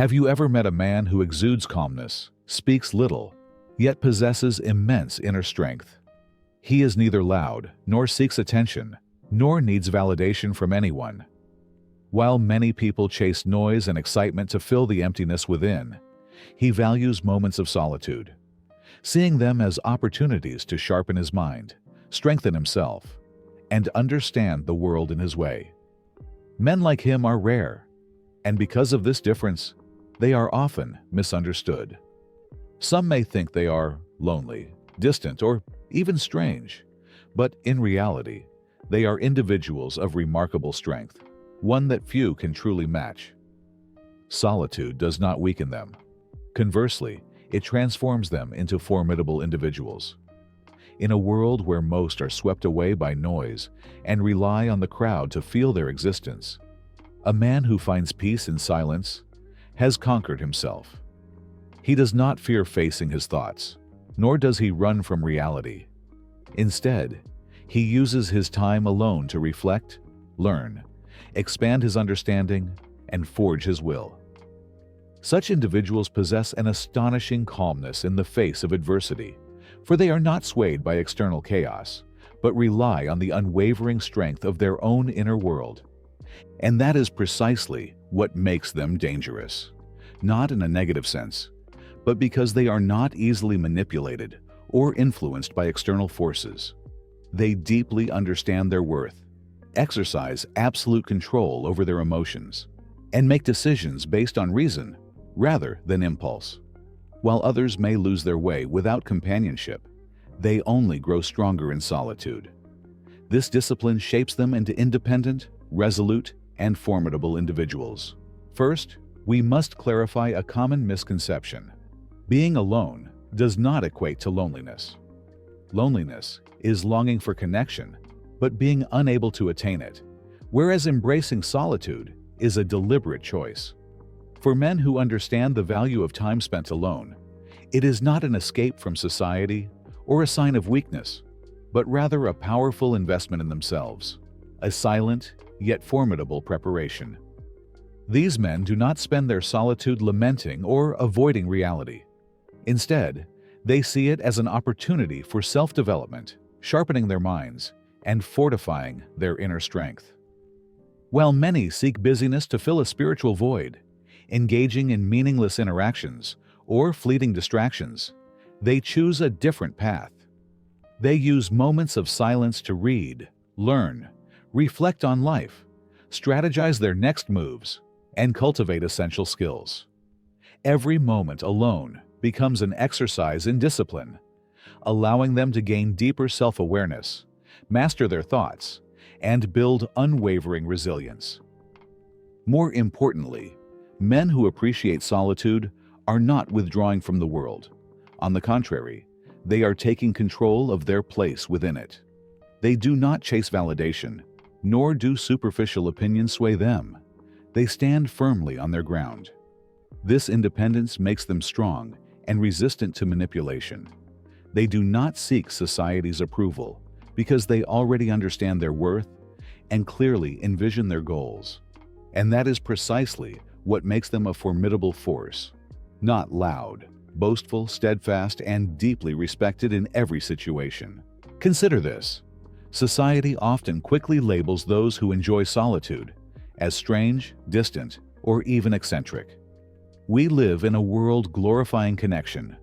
Have you ever met a man who exudes calmness, speaks little, yet possesses immense inner strength? He is neither loud, nor seeks attention, nor needs validation from anyone. While many people chase noise and excitement to fill the emptiness within, he values moments of solitude, seeing them as opportunities to sharpen his mind, strengthen himself, and understand the world in his way. Men like him are rare, and because of this difference, they are often misunderstood. Some may think they are lonely, distant, or even strange, but in reality, they are individuals of remarkable strength, one that few can truly match. Solitude does not weaken them. Conversely, it transforms them into formidable individuals. In a world where most are swept away by noise and rely on the crowd to feel their existence, a man who finds peace in silence has conquered himself. He does not fear facing his thoughts, nor does he run from reality. Instead, he uses his time alone to reflect, learn, expand his understanding, and forge his will. Such individuals possess an astonishing calmness in the face of adversity, for they are not swayed by external chaos, but rely on the unwavering strength of their own inner world. And that is precisely what makes them dangerous, not in a negative sense, but because they are not easily manipulated or influenced by external forces. They deeply understand their worth, exercise absolute control over their emotions, and make decisions based on reason rather than impulse. While others may lose their way without companionship, they only grow stronger in solitude. This discipline shapes them into independent, resolute, and formidable individuals. First, we must clarify a common misconception. Being alone does not equate to loneliness. Loneliness is longing for connection, but being unable to attain it, whereas embracing solitude is a deliberate choice. For men who understand the value of time spent alone, it is not an escape from society or a sign of weakness, but rather a powerful investment in themselves, a silent yet formidable preparation. These men do not spend their solitude lamenting or avoiding reality. Instead, they see it as an opportunity for self-development, sharpening their minds, and fortifying their inner strength. While many seek busyness to fill a spiritual void, engaging in meaningless interactions or fleeting distractions, they choose a different path. They use moments of silence to read, learn, reflect on life, strategize their next moves, and cultivate essential skills. Every moment alone becomes an exercise in discipline, allowing them to gain deeper self-awareness, master their thoughts, and build unwavering resilience. More importantly, men who appreciate solitude are not withdrawing from the world. On the contrary, they are taking control of their place within it. They do not chase validation, nor do superficial opinions sway them. They stand firmly on their ground. This independence makes them strong and resistant to manipulation. They do not seek society's approval because they already understand their worth and clearly envision their goals. And that is precisely what makes them a formidable force. Not loud, boastful, steadfast, and deeply respected in every situation. Consider this. Society often quickly labels those who enjoy solitude as strange, distant, or even eccentric. We live in a world glorifying connection,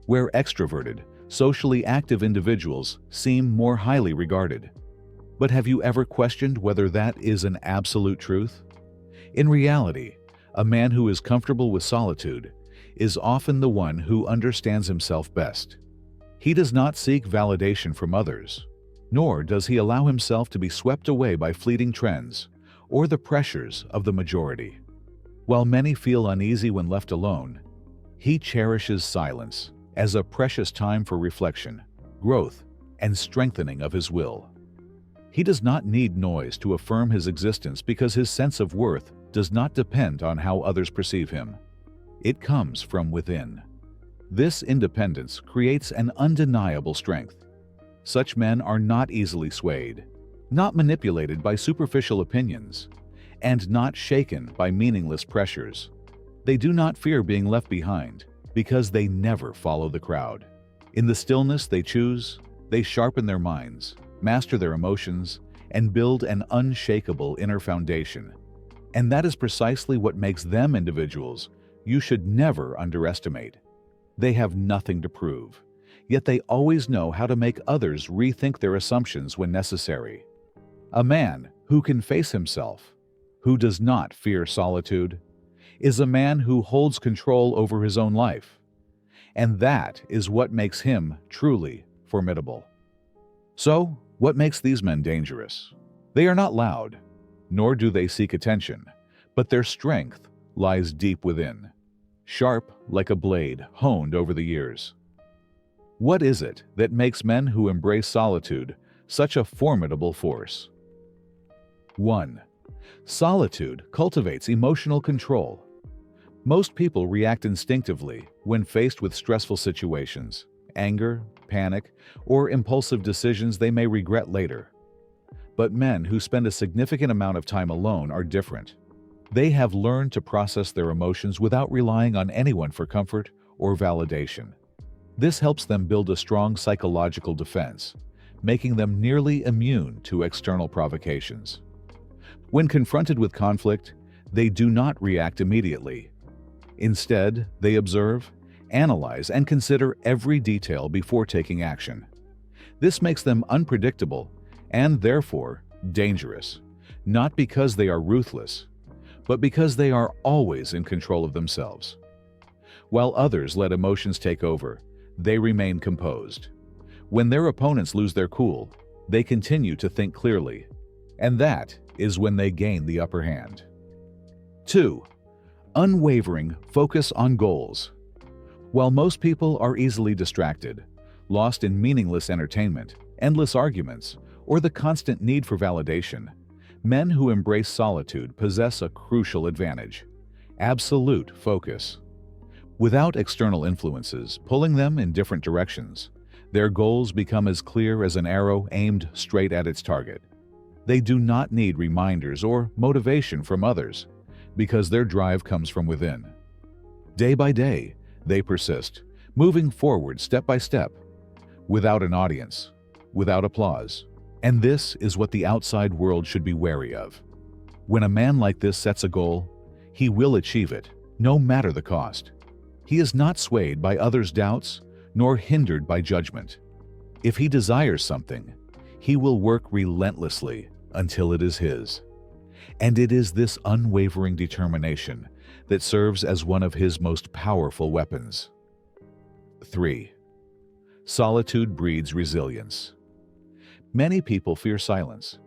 where extroverted, socially active individuals seem more highly regarded. But have you ever questioned whether that is an absolute truth? In reality, a man who is comfortable with solitude is often the one who understands himself best. He does not seek validation from others, nor does he allow himself to be swept away by fleeting trends or the pressures of the majority. While many feel uneasy when left alone, he cherishes silence as a precious time for reflection, growth, and strengthening of his will. He does not need noise to affirm his existence because his sense of worth does not depend on how others perceive him. It comes from within. This independence creates an undeniable strength. Such men are not easily swayed, not manipulated by superficial opinions, and not shaken by meaningless pressures. They do not fear being left behind because they never follow the crowd. In the stillness they choose, they sharpen their minds, master their emotions, and build an unshakable inner foundation. And that is precisely what makes them individuals you should never underestimate. They have nothing to prove, yet they always know how to make others rethink their assumptions when necessary. A man who can face himself, who does not fear solitude, is a man who holds control over his own life. And that is what makes him truly formidable. So, what makes these men dangerous? They are not loud, nor do they seek attention, but their strength lies deep within, sharp like a blade honed over the years. What is it that makes men who embrace solitude such a formidable force? 1. Solitude cultivates emotional control. Most people react instinctively when faced with stressful situations, anger, panic, or impulsive decisions they may regret later. But men who spend a significant amount of time alone are different. They have learned to process their emotions without relying on anyone for comfort or validation. This helps them build a strong psychological defense, making them nearly immune to external provocations. When confronted with conflict, they do not react immediately. Instead, they observe, analyze, and consider every detail before taking action. This makes them unpredictable and therefore dangerous, not because they are ruthless, but because they are always in control of themselves. While others let emotions take over, they remain composed. When their opponents lose their cool, they continue to think clearly, and that is when they gain the upper hand. 2. Unwavering focus on goals. While most people are easily distracted, lost in meaningless entertainment, endless arguments, or the constant need for validation, men who embrace solitude possess a crucial advantage: absolute focus. Without external influences pulling them in different directions, their goals become as clear as an arrow aimed straight at its target. They do not need reminders or motivation from others, because their drive comes from within. Day by day, they persist, moving forward step by step, without an audience, without applause. And this is what the outside world should be wary of. When a man like this sets a goal, he will achieve it, no matter the cost. He is not swayed by others' doubts, nor hindered by judgment. If he desires something, he will work relentlessly until it is his. And it is this unwavering determination that serves as one of his most powerful weapons. 3. Solitude breeds resilience. Many people fear silence.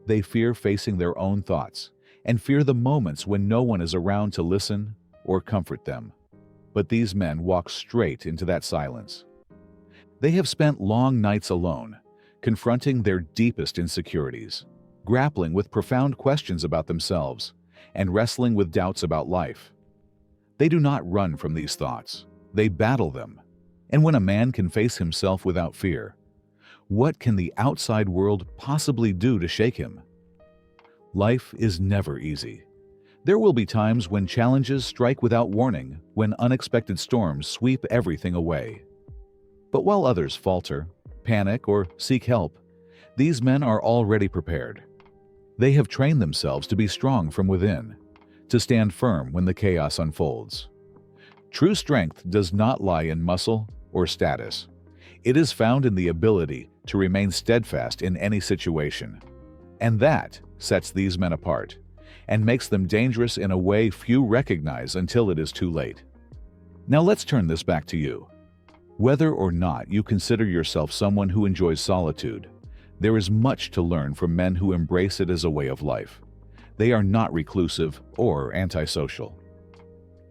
They fear facing their own thoughts and fear the moments when no one is around to listen or comfort them. But these men walk straight into that silence. They have spent long nights alone, confronting their deepest insecurities, grappling with profound questions about themselves, and wrestling with doubts about life. They do not run from these thoughts. They battle them. And when a man can face himself without fear, what can the outside world possibly do to shake him? Life is never easy. There will be times when challenges strike without warning, when unexpected storms sweep everything away. But while others falter, panic, or seek help, these men are already prepared. They have trained themselves to be strong from within, to stand firm when the chaos unfolds. True strength does not lie in muscle or status. It is found in the ability to remain steadfast in any situation. And that sets these men apart and makes them dangerous in a way few recognize until it is too late. Now let's turn this back to you. Whether or not you consider yourself someone who enjoys solitude, there is much to learn from men who embrace it as a way of life. They are not reclusive or antisocial.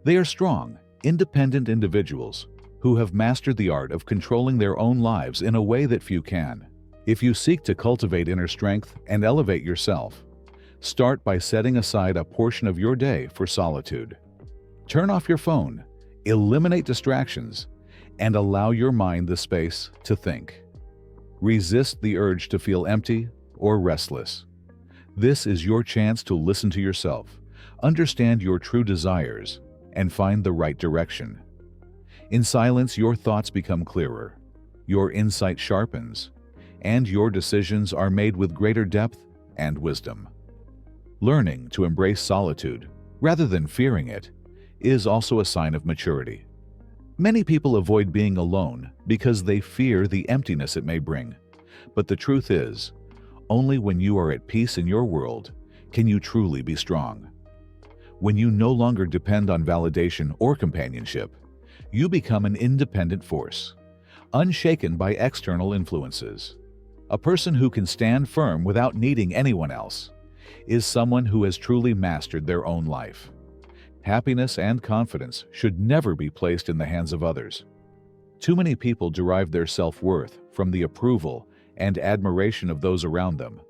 They are strong, independent individuals who have mastered the art of controlling their own lives in a way that few can. If you seek to cultivate inner strength and elevate yourself, start by setting aside a portion of your day for solitude. Turn off your phone, eliminate distractions, and allow your mind the space to think. Resist the urge to feel empty or restless. This is your chance to listen to yourself, understand your true desires, and find the right direction. In silence, your thoughts become clearer, your insight sharpens, and your decisions are made with greater depth and wisdom. Learning to embrace solitude, rather than fearing it, is also a sign of maturity. Many people avoid being alone because they fear the emptiness it may bring. But the truth is, only when you are at peace in your world can you truly be strong. When you no longer depend on validation or companionship, you become an independent force, unshaken by external influences. A person who can stand firm without needing anyone else is someone who has truly mastered their own life. Happiness and confidence should never be placed in the hands of others. Too many people derive their self-worth from the approval and admiration of those around them.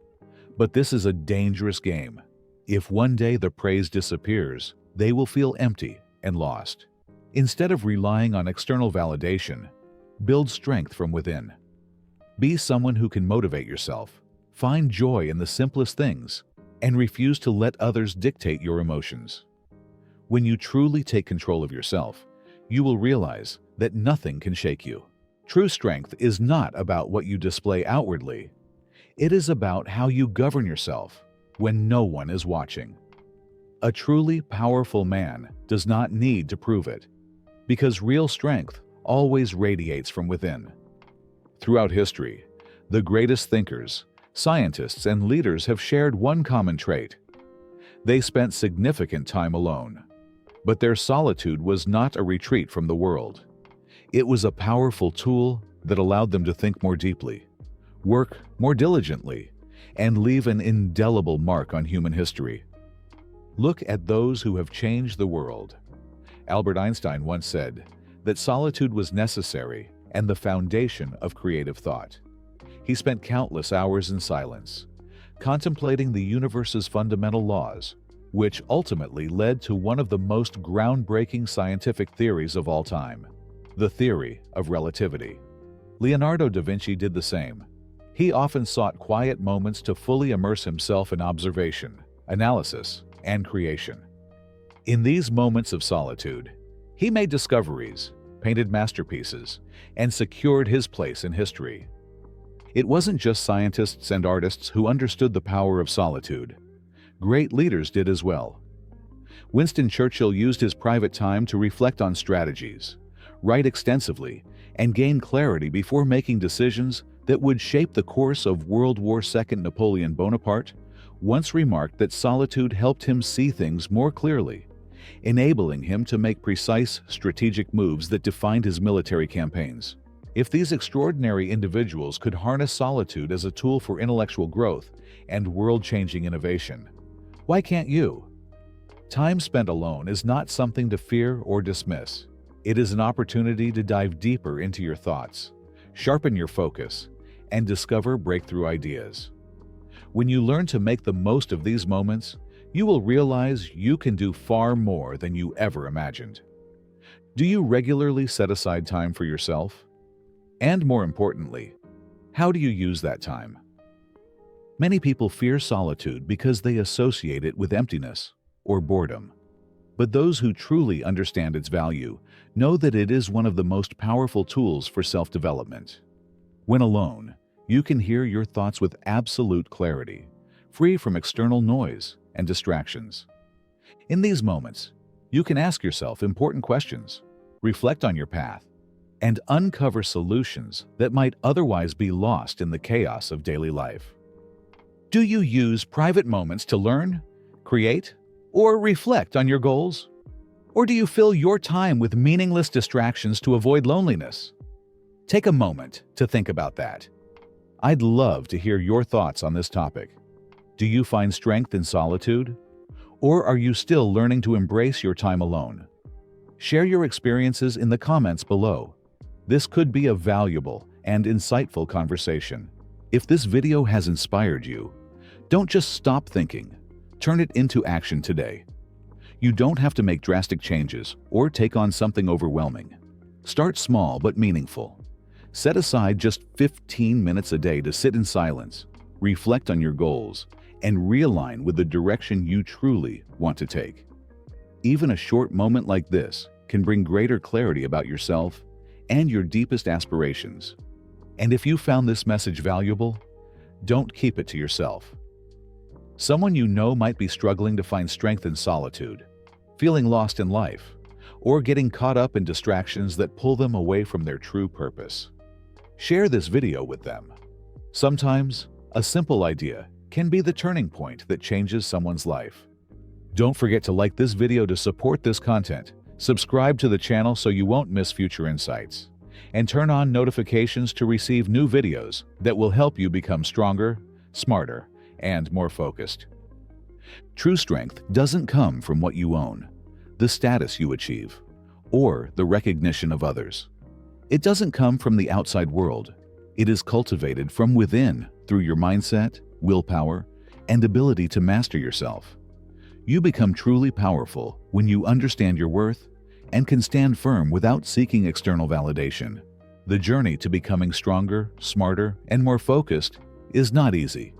But this is a dangerous game. If one day the praise disappears, they will feel empty and lost. Instead of relying on external validation, build strength from within. Be someone who can motivate yourself, find joy in the simplest things, and refuse to let others dictate your emotions. When you truly take control of yourself, you will realize that nothing can shake you. True strength is not about what you display outwardly. It is about how you govern yourself when no one is watching. A truly powerful man does not need to prove it, because real strength always radiates from within. Throughout history, the greatest thinkers, scientists, and leaders have shared one common trait. They spent significant time alone. But their solitude was not a retreat from the world. It was a powerful tool that allowed them to think more deeply, work more diligently, and leave an indelible mark on human history. Look at those who have changed the world. Albert Einstein once said that solitude was necessary and the foundation of creative thought. He spent countless hours in silence, contemplating the universe's fundamental laws, which ultimately led to one of the most groundbreaking scientific theories of all time, the theory of relativity. Leonardo da Vinci did the same. He often sought quiet moments to fully immerse himself in observation, analysis, and creation. In these moments of solitude, he made discoveries, painted masterpieces, and secured his place in history. It wasn't just scientists and artists who understood the power of solitude. Great leaders did as well. Winston Churchill used his private time to reflect on strategies, write extensively, and gain clarity before making decisions that would shape the course of World War II. Napoleon Bonaparte once remarked that solitude helped him see things more clearly, enabling him to make precise strategic moves that defined his military campaigns. If these extraordinary individuals could harness solitude as a tool for intellectual growth and world-changing innovation, why can't you? Time spent alone is not something to fear or dismiss. It is an opportunity to dive deeper into your thoughts, sharpen your focus, and discover breakthrough ideas. When you learn to make the most of these moments, you will realize you can do far more than you ever imagined. Do you regularly set aside time for yourself? And more importantly, how do you use that time? Many people fear solitude because they associate it with emptiness or boredom. But those who truly understand its value know that it is one of the most powerful tools for self-development. When alone, you can hear your thoughts with absolute clarity, free from external noise and distractions. In these moments, you can ask yourself important questions, reflect on your path, and uncover solutions that might otherwise be lost in the chaos of daily life. Do you use private moments to learn, create, or reflect on your goals? Or do you fill your time with meaningless distractions to avoid loneliness? Take a moment to think about that. I'd love to hear your thoughts on this topic. Do you find strength in solitude? Or are you still learning to embrace your time alone? Share your experiences in the comments below. This could be a valuable and insightful conversation. If this video has inspired you, don't just stop thinking. Turn it into action today. You don't have to make drastic changes or take on something overwhelming. Start small but meaningful. Set aside just 15 minutes a day to sit in silence, reflect on your goals, and realign with the direction you truly want to take. Even a short moment like this can bring greater clarity about yourself and your deepest aspirations. And if you found this message valuable, don't keep it to yourself. Someone you know might be struggling to find strength in solitude, feeling lost in life, or getting caught up in distractions that pull them away from their true purpose. Share this video with them. Sometimes, a simple idea can be the turning point that changes someone's life. Don't forget to like this video to support this content, subscribe to the channel so you won't miss future insights, and turn on notifications to receive new videos that will help you become stronger, smarter, and more focused. True strength doesn't come from what you own, the status you achieve, or the recognition of others. It doesn't come from the outside world. It is cultivated from within through your mindset, willpower, and ability to master yourself. You become truly powerful when you understand your worth and can stand firm without seeking external validation. The journey to becoming stronger, smarter, and more focused is not easy.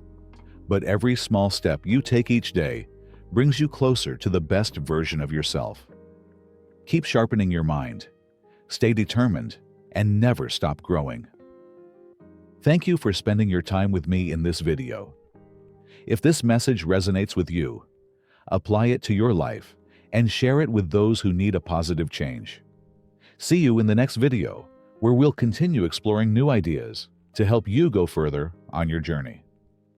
But every small step you take each day brings you closer to the best version of yourself. Keep sharpening your mind, stay determined, and never stop growing. Thank you for spending your time with me in this video. If this message resonates with you, apply it to your life and share it with those who need a positive change. See you in the next video, where we'll continue exploring new ideas to help you go further on your journey.